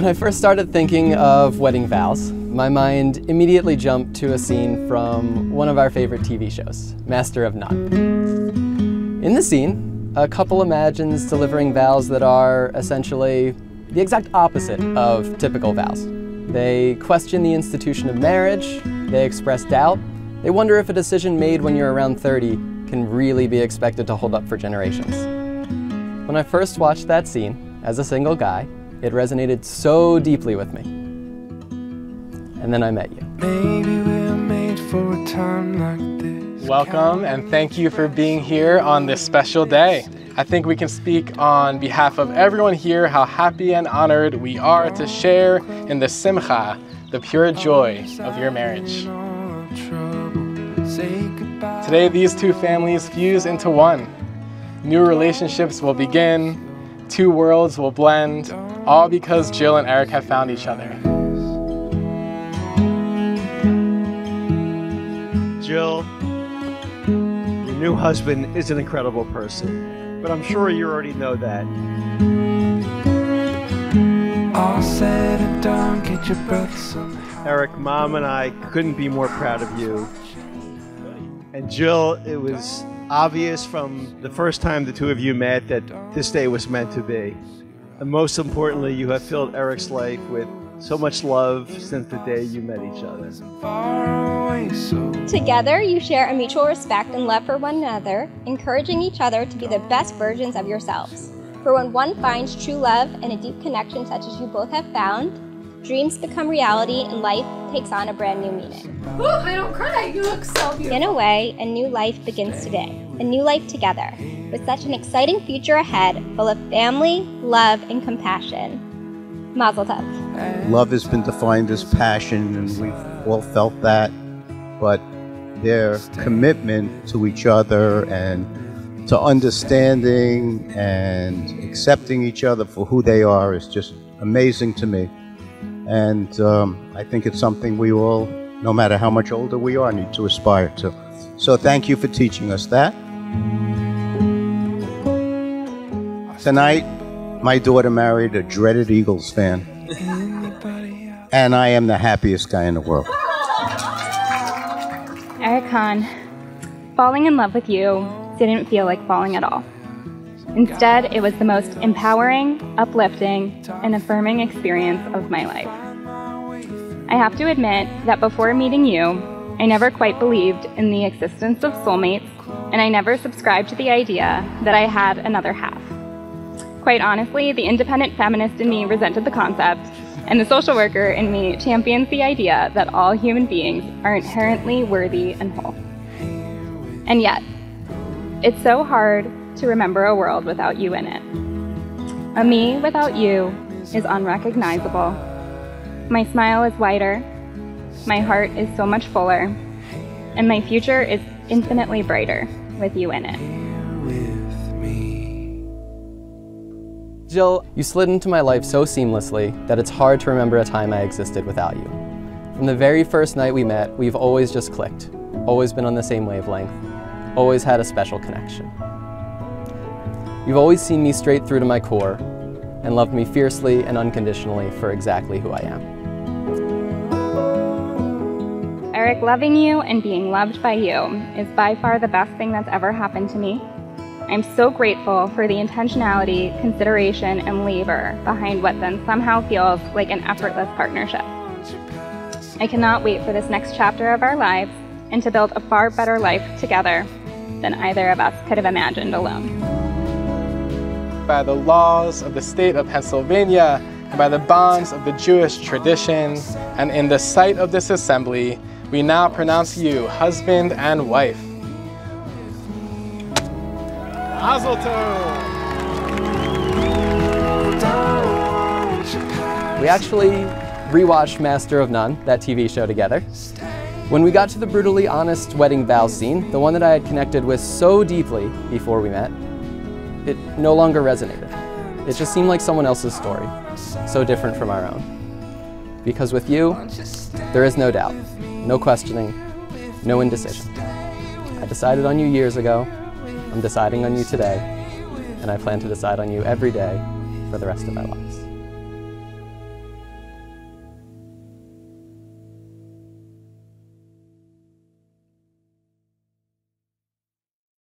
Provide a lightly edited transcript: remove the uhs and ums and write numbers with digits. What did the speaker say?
When I first started thinking of wedding vows, my mind immediately jumped to a scene from one of our favorite TV shows, Master of None. In the scene, a couple imagines delivering vows that are essentially the exact opposite of typical vows. They question the institution of marriage, they express doubt, they wonder if a decision made when you're around 30 can really be expected to hold up for generations. When I first watched that scene, as a single guy, it resonated so deeply with me. And then I met you. Maybe we're made for a time like this. Welcome and thank you for being here on this special day. I think we can speak on behalf of everyone here how happy and honored we are to share in the simcha, the pure joy of your marriage. Today, these two families fuse into one. New relationships will begin, two worlds will blend, all because Jill and Eric have found each other. Jill, your new husband is an incredible person, but I'm sure you already know that. All said and done, get your breath somehow. Eric, Mom and I couldn't be more proud of you. And Jill, it was obvious from the first time the two of you met that this day was meant to be. And most importantly, you have filled Eric's life with so much love since the day you met each other. Together, you share a mutual respect and love for one another, encouraging each other to be the best versions of yourselves. For when one finds true love and a deep connection such as you both have found, dreams become reality and life takes on a brand new meaning. Ooh, I don't cry, you look so beautiful. In a way, a new life begins today, a new life together, with such an exciting future ahead, full of family, love, and compassion. Mazel tov. Love has been defined as passion, and we've all felt that, but their commitment to each other and to understanding and accepting each other for who they are is just amazing to me. And I think it's something we all, no matter how much older we are, need to aspire to. So thank you for teaching us that. Tonight, my daughter married a dreaded Eagles fan. And I am the happiest guy in the world. Eric Hahn, falling in love with you didn't feel like falling at all. Instead, it was the most empowering, uplifting, and affirming experience of my life. I have to admit that before meeting you, I never quite believed in the existence of soulmates, and I never subscribed to the idea that I had another half. Quite honestly, the independent feminist in me resented the concept, and the social worker in me champions the idea that all human beings are inherently worthy and whole. And yet, it's so hard to remember a world without you in it. A me without you is unrecognizable. My smile is wider, my heart is so much fuller, and my future is infinitely brighter with you in it. Jill, you slid into my life so seamlessly that it's hard to remember a time I existed without you. From the very first night we met, we've always just clicked, always been on the same wavelength, always had a special connection. You've always seen me straight through to my core and loved me fiercely and unconditionally for exactly who I am. Eric, loving you and being loved by you is by far the best thing that's ever happened to me. I'm so grateful for the intentionality, consideration, and labor behind what then somehow feels like an effortless partnership. I cannot wait for this next chapter of our lives and to build a far better life together than either of us could have imagined alone. By the laws of the state of Pennsylvania and by the bonds of the Jewish tradition, and in the sight of this assembly, we now pronounce you husband and wife. Mazel tov! We actually rewatched Master of None, that TV show, together. When we got to the brutally honest wedding vow scene, the one that I had connected with so deeply before we met, it no longer resonated. It just seemed like someone else's story, so different from our own. Because with you, there is no doubt, no questioning, no indecision. I decided on you years ago, I'm deciding on you today, and I plan to decide on you every day for the rest of our lives.